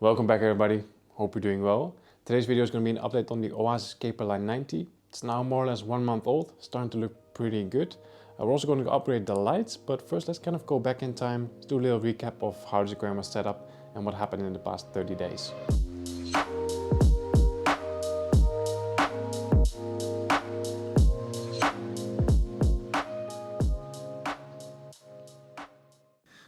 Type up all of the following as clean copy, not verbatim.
Welcome back everybody, hope you're doing well. Today's video is going to be an update on the Oase ScaperLine 90. It's now more or less 1 month old, starting to look pretty good. We're also going to upgrade the lights, but first let's kind of go back in time, do a little recap of how this aquarium was set up and what happened in the past 30 days.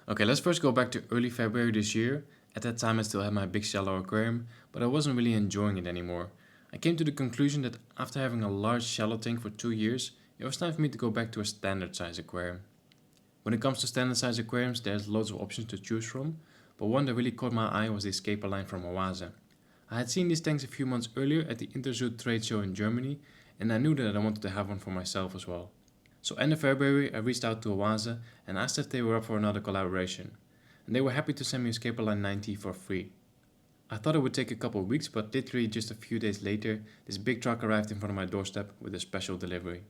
Okay, let's first go back to early February this year. At that time I still had my big shallow aquarium, but I wasn't really enjoying it anymore. I came to the conclusion that after having a large shallow tank for 2 years, it was time for me to go back to a standard size aquarium. When it comes to standard size aquariums, there's loads of options to choose from, but one that really caught my eye was the ScaperLine from Oase. I had seen these tanks a few months earlier at the Interzoo trade show in Germany, and I knew that I wanted to have one for myself as well. So end of February I reached out to Oase and asked if they were up for another collaboration, and they were happy to send me a ScaperLine 90 for free. I thought it would take a couple of weeks, but literally just a few days later this big truck arrived in front of my doorstep with a special delivery.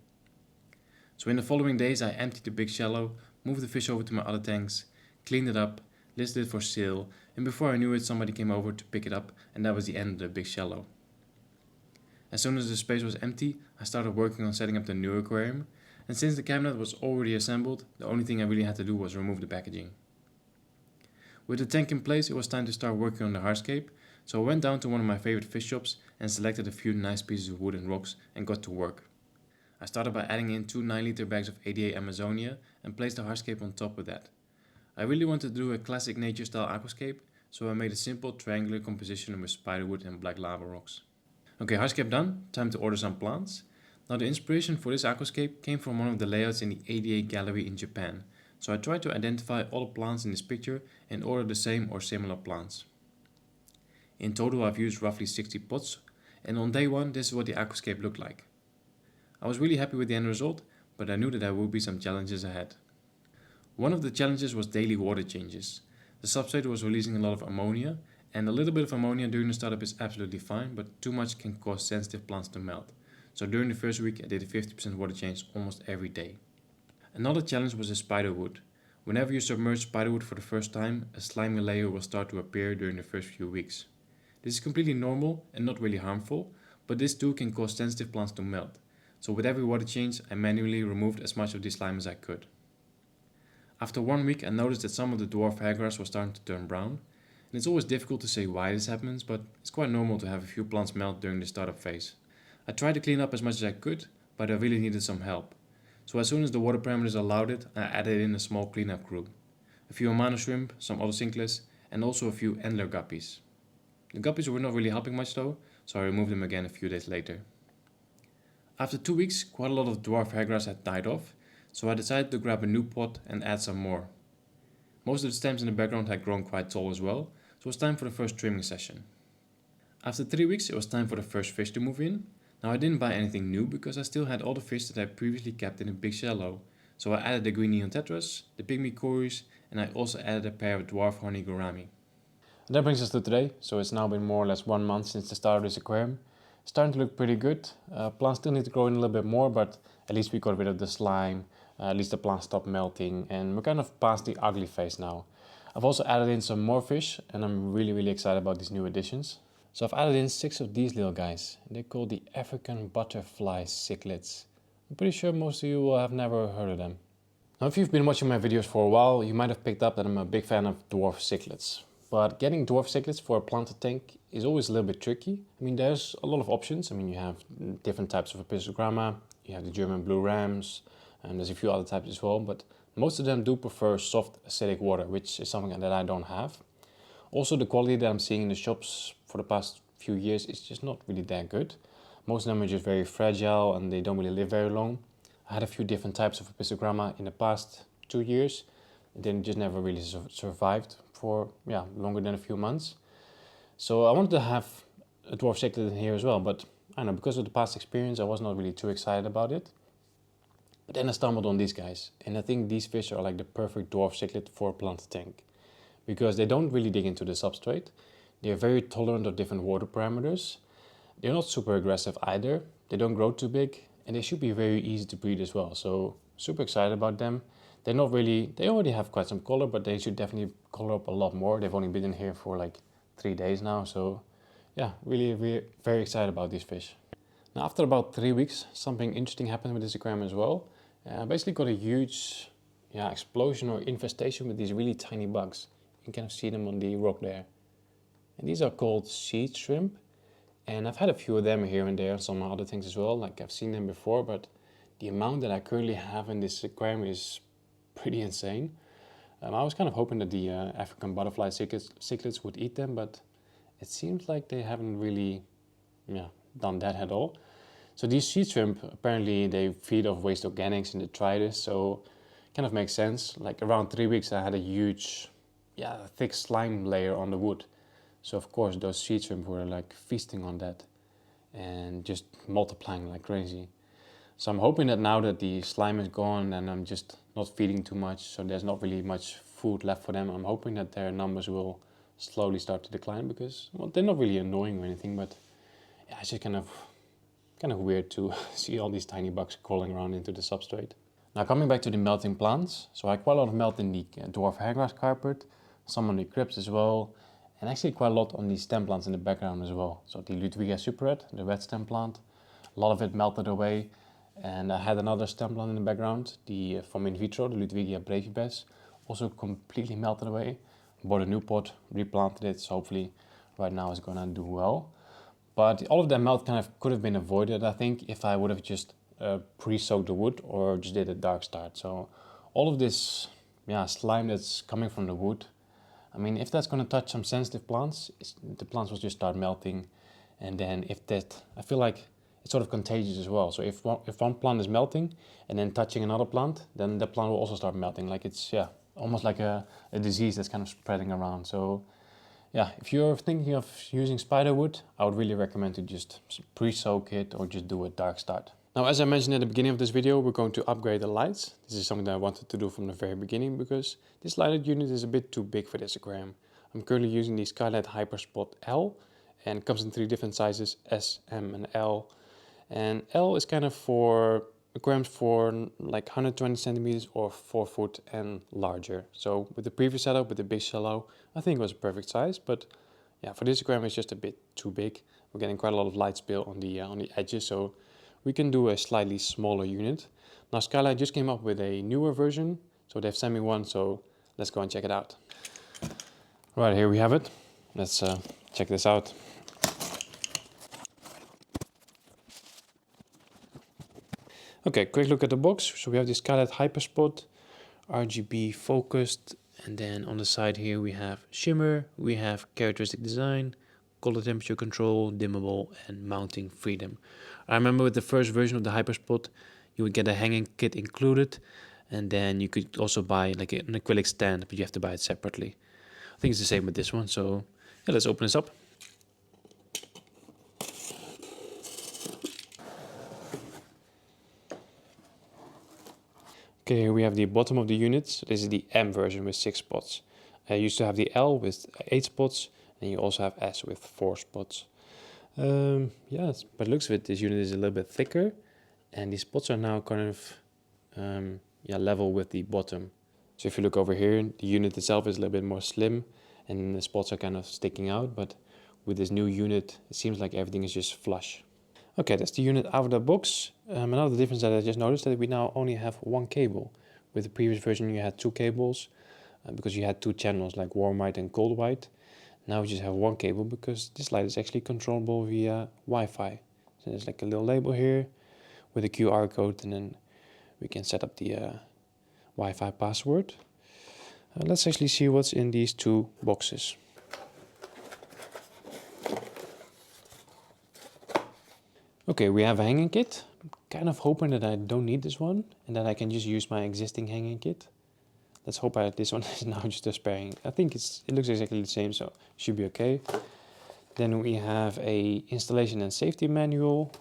So in the following days I emptied the big shallow, moved the fish over to my other tanks, cleaned it up, listed it for sale, and before I knew it somebody came over to pick it up, and that was the end of the big shallow. As soon as the space was empty, I started working on setting up the new aquarium, and since the cabinet was already assembled, the only thing I really had to do was remove the packaging. With the tank in place, it was time to start working on the hardscape, so I went down to one of my favorite fish shops and selected a few nice pieces of wood and rocks and got to work. I started by adding in 2 9-liter bags of 88 Amazonia and placed the hardscape on top of that. I really wanted to do a classic nature style aquascape, so I made a simple triangular composition with spiderwood and black lava rocks. Okay, hardscape done, time to order some plants. Now the inspiration for this aquascape came from one of the layouts in the 88 gallery in Japan, so I tried to identify all the plants in this picture and order the same or similar plants. In total I've used roughly 60 pots, and on day 1 this is what the aquascape looked like. I was really happy with the end result, but I knew that there would be some challenges ahead. One of the challenges was daily water changes. The substrate was releasing a lot of ammonia, and a little bit of ammonia during the startup is absolutely fine, but too much can cause sensitive plants to melt. So during the first week I did a 50% water change almost every day. Another challenge was the spiderwood. Whenever you submerge spiderwood for the first time, a slimy layer will start to appear during the first few weeks. This is completely normal and not really harmful, but this too can cause sensitive plants to melt. So with every water change I manually removed as much of this slime as I could. After 1 week I noticed that some of the dwarf hairgrass was starting to turn brown, and it's always difficult to say why this happens, but it's quite normal to have a few plants melt during the startup phase. I tried to clean up as much as I could, but I really needed some help. So as soon as the water parameters allowed it, I added in a small cleanup crew. A few amano shrimp, some otocinclus, and also a few endler guppies. The guppies were not really helping much though, so I removed them again a few days later. After 2 weeks, quite a lot of dwarf hairgrass had died off, so I decided to grab a new pot and add some more. Most of the stems in the background had grown quite tall as well, so it was time for the first trimming session. After 3 weeks it was time for the first fish to move in. Now I didn't buy anything new because I still had all the fish that I previously kept in a big shallow, so I added the green neon tetras, the pygmy cories, and I also added a pair of dwarf horny gourami. And that brings us to today, so it's now been more or less 1 month since the start of this aquarium. It's starting to look pretty good. Plants still need to grow in a little bit more, but at least we got rid of the slime, at least the plants stopped melting, and we're kind of past the ugly phase now. I've also added in some more fish, and I'm really excited about these new additions. So I've added in 6 of these little guys. They're called the African butterfly cichlids. I'm pretty sure most of you will have never heard of them. Now if you've been watching my videos for a while, you might have picked up that I'm a big fan of dwarf cichlids. But getting dwarf cichlids for a planted tank is always a little bit tricky. I mean, there's a lot of options. I mean, you have different types of Apistogramma, you have the German blue rams, and there's a few other types as well, but most of them do prefer soft acidic water, which is something that I don't have. Also, the quality that I'm seeing in the shops for the past few years is just not really that good. Most of them are just very fragile and they don't really live very long. I had a few different types of Apistogramma in the past 2 years. And then just never really survived for longer than a few months. So I wanted to have a dwarf cichlid in here as well, but I don't know, because of the past experience I was not really too excited about it. But then I stumbled on these guys, and I think these fish are like the perfect dwarf cichlid for a planted tank. Because they don't really dig into the substrate, they're very tolerant of different water parameters, they're not super aggressive either, they don't grow too big, and they should be very easy to breed as well, so super excited about them. They already have quite some color, but they should definitely color up a lot more. They've only been in here for like 3 days now. So yeah, really very excited about these fish. Now after about 3 weeks, something interesting happened with this aquarium as well. I basically got a huge explosion or infestation with these really tiny bugs. You can kind of see them on the rock there. And these are called seed shrimp. And I've had a few of them here and there, some other things as well, like I've seen them before, but the amount that I currently have in this aquarium is pretty insane. I was kind of hoping that the African butterfly cichlids would eat them, but it seems like they haven't really done that at all. So these seed shrimp, apparently they feed off waste organics in detritus, so it kind of makes sense. Like around 3 weeks I had a huge, thick slime layer on the wood. So of course those seed shrimp were like feasting on that and just multiplying like crazy. So I'm hoping that now that the slime is gone and I'm just not feeding too much, so there's not really much food left for them, I'm hoping that their numbers will slowly start to decline, because, well, they're not really annoying or anything, but yeah, it's just kind of weird to see all these tiny bugs crawling around into the substrate. Now coming back to the melting plants, so I had quite a lot of melt in the Dwarf Hairgrass carpet, some on the Crypt as well, and actually quite a lot on the stem plants in the background as well. So the lutea super red, the red stem plant, a lot of it melted away. And I had another stem plant in the background, from in vitro, the Lutea brevibus, also completely melted away. Bought a new pot, replanted it, so hopefully right now it's gonna do well. But all of that melt kind of could have been avoided, I think, if I would have just pre-soaked the wood or just did a dark start. So all of this slime that's coming from the wood, I mean, if that's gonna touch some sensitive plants, the plants will just start melting. And then I feel like it's sort of contagious as well. So if one plant is melting and then touching another plant, then the plant will also start melting. Like it's almost like a disease that's kind of spreading around. So yeah, if you're thinking of using spider wood, I would really recommend to just pre-soak it or just do a dark start. Now, as I mentioned at the beginning of this video, we're going to upgrade the lights. This is something that I wanted to do from the very beginning because this lighted unit is a bit too big for this aquarium. I'm currently using the Skylight Hyperspot L, and it comes in 3 different sizes, S, M and L. And L is kind of for aquariums for like 120 centimeters or 4 foot and larger. So with the previous setup, with the big shallow, I think it was a perfect size. But yeah, for this aquarium it's just a bit too big. We're getting quite a lot of light spill on the edges, so we can do a slightly smaller unit. Now Skylight just came up with a newer version, so they've sent me one, so let's go and check it out. Right, here we have it. Let's check this out. Okay, quick look at the box. So we have the Skylight Hyperspot, RGB focused, and then on the side here we have shimmer, we have characteristic design, color temperature control, dimmable, and mounting freedom. I remember with the first version of the Hyperspot, you would get a hanging kit included, and then you could also buy like an acrylic stand, but you have to buy it separately. I think it's the same with this one, so yeah, let's open this up. Okay, here we have the bottom of the unit. So this is the M version with 6 spots. I used to have the L with 8 spots, and you also have S with 4 spots. By the looks of it, this unit is a little bit thicker, and these spots are now kind of level with the bottom. So if you look over here, the unit itself is a little bit more slim, and the spots are kind of sticking out. But with this new unit, it seems like everything is just flush. Okay, that's the unit out of the box. Another difference that I just noticed that we now only have 1 cable. With the previous version you had 2 cables because you had 2 channels like warm white and cold white. Now we just have 1 cable because this light is actually controllable via Wi-Fi. So there's like a little label here with a QR code, and then we can set up the Wi-Fi password. Let's actually see what's in these 2 boxes. Okay, we have a hanging kit. I'm kind of hoping that I don't need this one and that I can just use my existing hanging kit. Let's hope this one is now just a spare hanging. I think it looks exactly the same, so it should be okay. Then we have a installation and safety manual.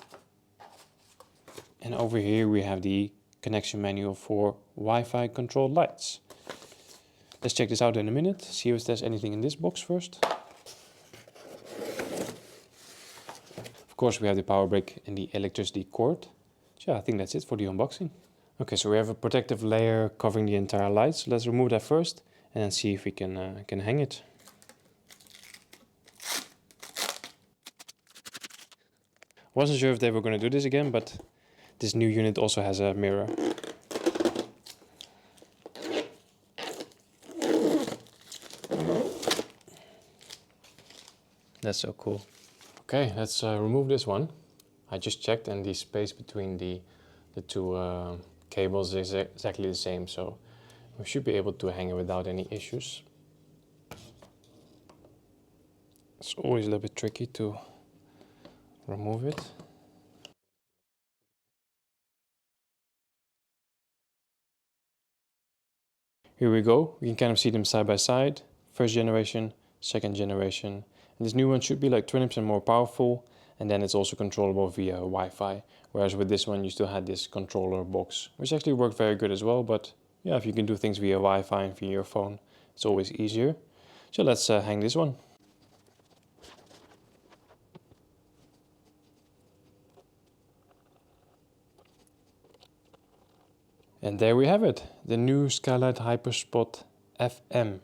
And over here we have the connection manual for Wi-Fi controlled lights. Let's check this out in a minute, see if there's anything in this box first. Of course we have the power brick and the electricity cord. So yeah, I think that's it for the unboxing. Okay, so we have a protective layer covering the entire light. So let's remove that first and then see if we can hang it. Wasn't sure if they were going to do this again, but this new unit also has a mirror. That's so cool. Okay, let's remove this one. I just checked, and the space between the two cables is exactly the same, so we should be able to hang it without any issues. It's always a little bit tricky to remove it. Here we go. We can kind of see them side by side. First generation, second generation. And this new one should be like 20% more powerful, and then it's also controllable via Wi-Fi. Whereas with this one you still had this controller box, which actually worked very good as well. But yeah, if you can do things via Wi-Fi and via your phone, it's always easier. So let's hang this one. And there we have it, the new Skylight Hyperspot FM.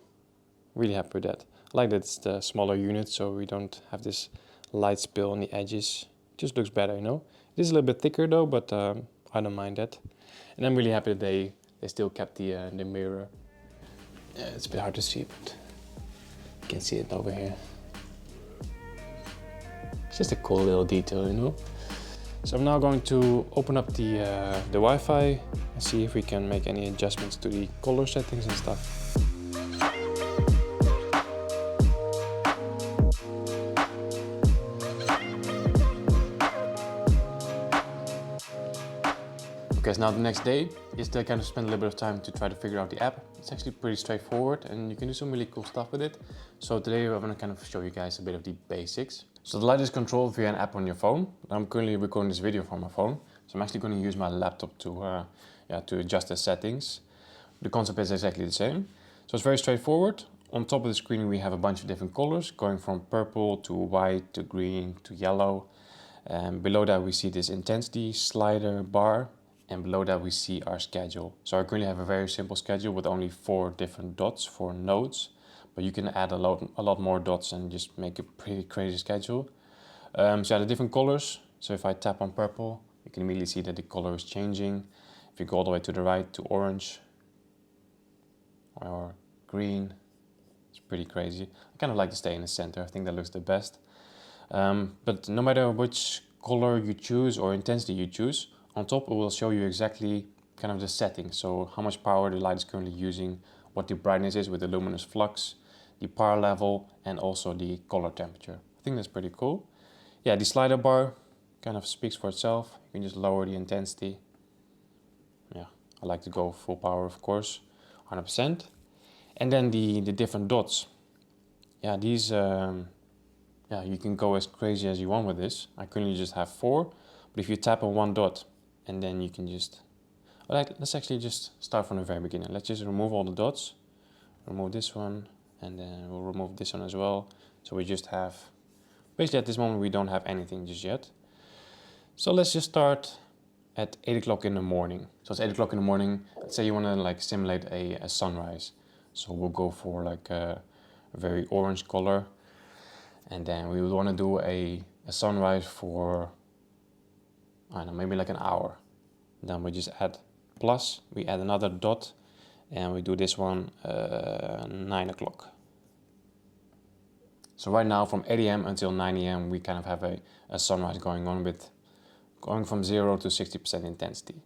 Really happy with that. I like that it's the smaller unit, so we don't have this light spill on the edges. It just looks better, you know. It is a little bit thicker though, but I don't mind that. And I'm really happy that they still kept the mirror. Yeah, it's a bit hard to see, but you can see it over here. It's just a cool little detail, you know. So I'm now going to open up the Wi-Fi and see if we can make any adjustments to the color settings and stuff. Okay, so now the next day is to kind of spend a little bit of time to try to figure out the app. It's actually pretty straightforward and you can do some really cool stuff with it. So today I'm going to kind of show you guys a bit of the basics. So the light is controlled via an app on your phone. I'm currently recording this video from my phone. So I'm actually going to use my laptop to adjust the settings. The concept is exactly the same. So it's very straightforward. On top of the screen we have a bunch of different colors going from purple to white to green to yellow. Below that we see this intensity slider bar. And below that we see our schedule. So I currently have a very simple schedule with only 4 different dots, 4 nodes. But you can add a lot more dots and just make a pretty crazy schedule. So yeah, the different colors. So if I tap on purple, you can immediately see that the color is changing. If you go all the way to the right to orange or green, it's pretty crazy. I kind of like to stay in the center. I think that looks the best. But no matter which color you choose or intensity you choose, on top it will show you exactly kind of the settings, so how much power the light is currently using, what the brightness is with the luminous flux, the power level, and also the color temperature. I think that's pretty cool. Yeah, the slider bar kind of speaks for itself. You can just lower the intensity. Yeah, I like to go full power, of course, 100%. And then the different dots. Yeah, these, you can go as crazy as you want with this. I currently just have 4, but if you tap on one dot, and then you can just, let's actually just start from the very beginning. Let's just remove all the dots, remove this one, and then we'll remove this one as well. So we just have, basically at this moment we don't have anything just yet. So let's just start at 8 o'clock in the morning. So it's 8 o'clock in the morning. Let's say you want to like simulate a sunrise. So we'll go for like a very orange color. And then we would want to do a sunrise for, I don't know, maybe like an hour. Then we just add plus, we add another dot, and we do this one 9 o'clock. So right now from 8 AM until 9 AM we kind of have a sunrise going on with going from 0 to 60% intensity.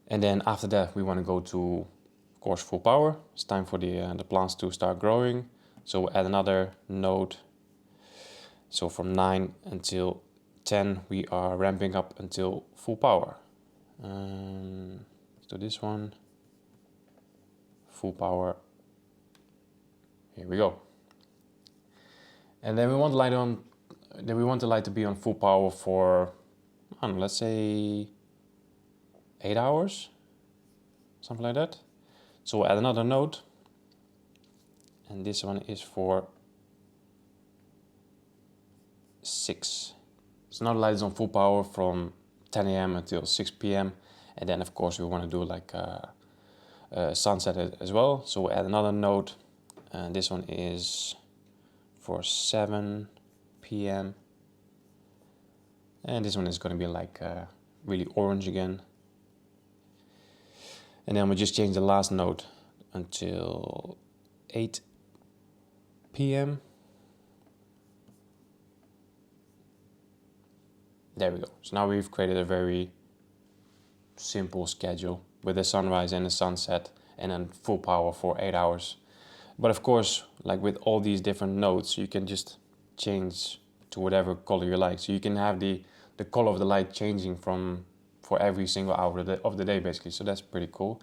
And then after that we want to go to, of course, full power. It's time for the plants to start growing. So we'll add another node. So from 9 until 10 we are ramping up until full power. Let's do this one. Full power. Here we go. And then we want the light on. Then we want the light to be on full power for, I don't know, let's say 8 hours, something like that. So we'll add another node. And this one is for 6. So now the light is on full power from 10 AM until 6 PM. And then of course we want to do like a sunset as well. So we'll add another node. And this one is for 7 PM. And this one is going to be like really orange again. And then we'll just change the last node until 8 p.m. There we go. So now we've created a very simple schedule with the sunrise and the sunset and then full power for 8 hours. But of course, like with all these different nodes, you can just change to whatever color you like. So you can have the color of the light changing for every single hour of the day basically. So that's pretty cool.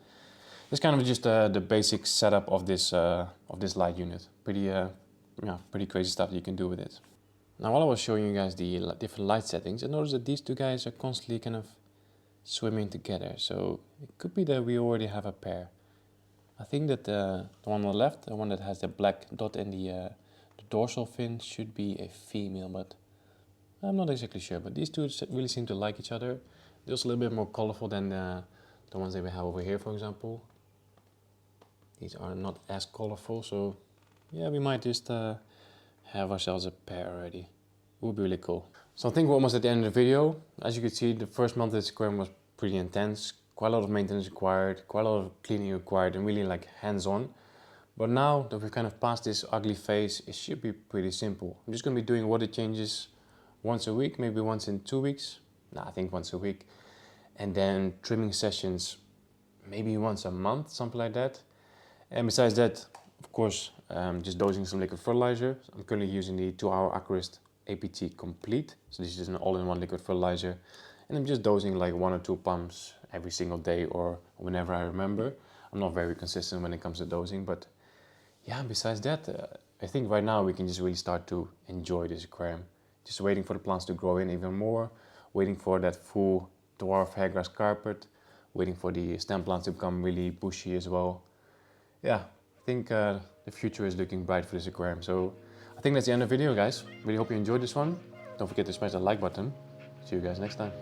It's kind of just the basic setup of this light unit. Pretty crazy stuff that you can do with it. Now while I was showing you guys the different light settings, I noticed that these two guys are constantly kind of swimming together. So it could be that we already have a pair. I think that the one on the left, the one that has the black dot in the dorsal fin, should be a female, but I'm not exactly sure. But these two really seem to like each other. They're also a little bit more colorful than the ones that we have over here, for example. These are not as colorful, so yeah, we might just have ourselves a pair already. It would be really cool. So I think we're almost at the end of the video. As you can see, the first month of this aquarium was pretty intense. Quite a lot of maintenance required, quite a lot of cleaning required, and really like hands-on. But now that we've kind of passed this ugly phase, it should be pretty simple. I'm just going to be doing water changes once a week, maybe once in 2 weeks. I think once a week. And then trimming sessions maybe once a month, something like that. And besides that, of course, just dosing some liquid fertilizer. I'm currently using the 2-hour Aquarist APT Complete. So this is an all-in-one liquid fertilizer. And I'm just dosing like 1 or 2 pumps every single day or whenever I remember. I'm not very consistent when it comes to dosing, but yeah, besides that, I think right now we can just really start to enjoy this aquarium. Just waiting for the plants to grow in even more, waiting for that full Dwarf Hairgrass carpet, waiting for the stem plants to become really bushy as well. Yeah, I think the future is looking bright for this aquarium. So I think that's the end of the video, guys. Really hope you enjoyed this one. Don't forget to smash that like button. See you guys next time.